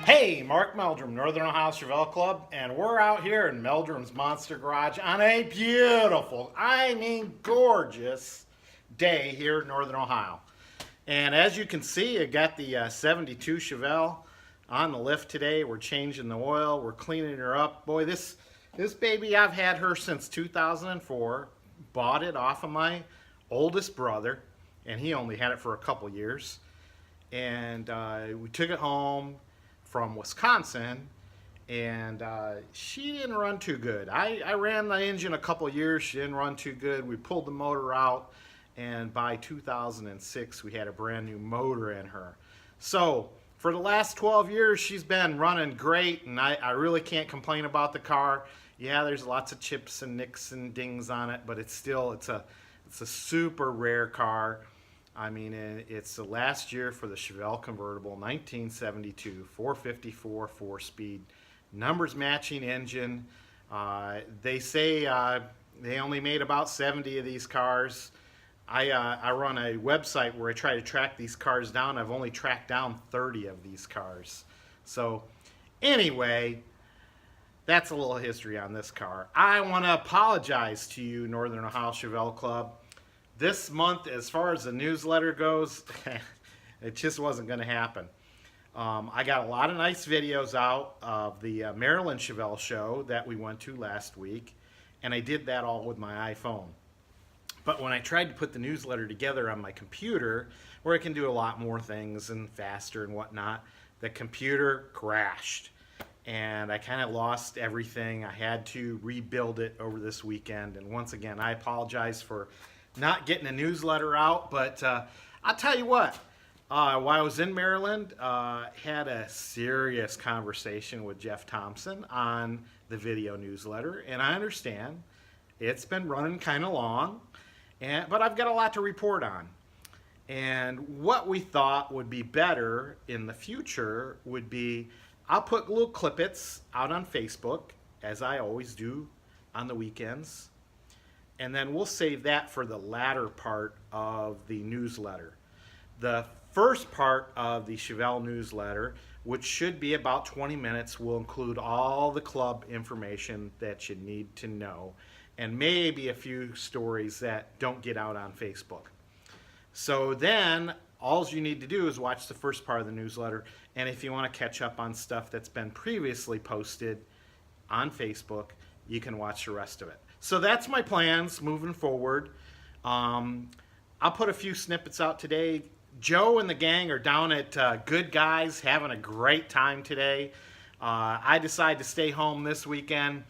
Hey, Mark Meldrum, Northern Ohio Chevelle Club, and we're out here in Meldrum's Monster Garage on a beautiful, gorgeous day here in Northern Ohio. And as you can see, I got the 72 Chevelle on the lift today. We're changing the oil, we're cleaning her up. Boy, this baby, I've had her since 2004. Bought it off of my oldest brother, and he only had it for a couple years. And we took it home from Wisconsin, and she didn't run too good. I ran the engine a couple years. She didn't run too good. We pulled the motor out, and by 2006 we had a brand new motor in her. So for the last 12 years she's been running great, and I really can't complain about the car. Yeah, there's lots of chips and nicks and dings on it, but it's a super rare car. I mean, it's the last year for the Chevelle convertible, 1972, 454 4-speed, numbers matching engine. They say they only made about 70 of these cars. I run a website where I try to track these cars down. I've only tracked down 30 of these cars. So anyway, that's a little history on this car. I want to apologize to you, Northern Ohio Chevelle Club. This month, as far as the newsletter goes, it just wasn't going to happen. I got a lot of nice videos out of the Maryland Chevelle show that we went to last week, and I did that all with my iPhone. But when I tried to put the newsletter together on my computer, where I can do a lot more things and faster and whatnot, the computer crashed. And I kind of lost everything. I had to rebuild it over this weekend. And once again, I apologize for not getting a newsletter out, but I'll tell you what, while I was in Maryland, had a serious conversation with Jeff Thompson on the video newsletter, and I understand it's been running kind of long, but I've got a lot to report on. And what we thought would be better in the future would be, I'll put little clippets out on Facebook, as I always do on the weekends, and then we'll save that for the latter part of the newsletter. The first part of the Chevelle newsletter, which should be about 20 minutes, will include all the club information that you need to know, and maybe a few stories that don't get out on Facebook. So then, all you need to do is watch the first part of the newsletter, and if you want to catch up on stuff that's been previously posted on Facebook, you can watch the rest of it. So that's my plans moving forward. I'll put a few snippets out today. Joe and the gang are down at Good Guys having a great time today. I decided to stay home this weekend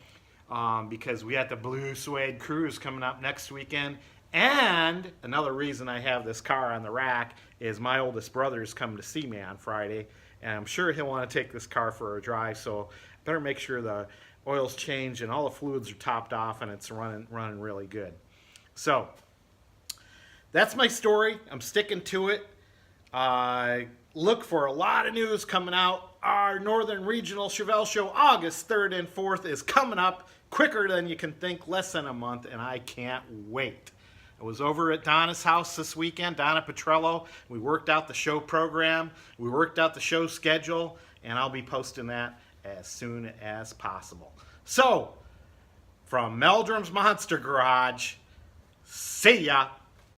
because we got the Blue Suede Cruise coming up next weekend. And another reason I have this car on the rack is my oldest brother is coming to see me on Friday, and I'm sure he'll want to take this car for a drive, so better make sure the oil's changed and all the fluids are topped off and it's running really good. So that's my story. I'm sticking to it. Look for a lot of news coming out. Our Northern Regional Chevelle Show, August 3rd and 4th, is coming up quicker than you can think, less than a month, and I can't wait. I was over at Donna's house this weekend, Donna Petrello. We worked out the show program, we worked out the show schedule, and I'll be posting that as soon as possible. So, from Meldrum's Monster Garage, see ya!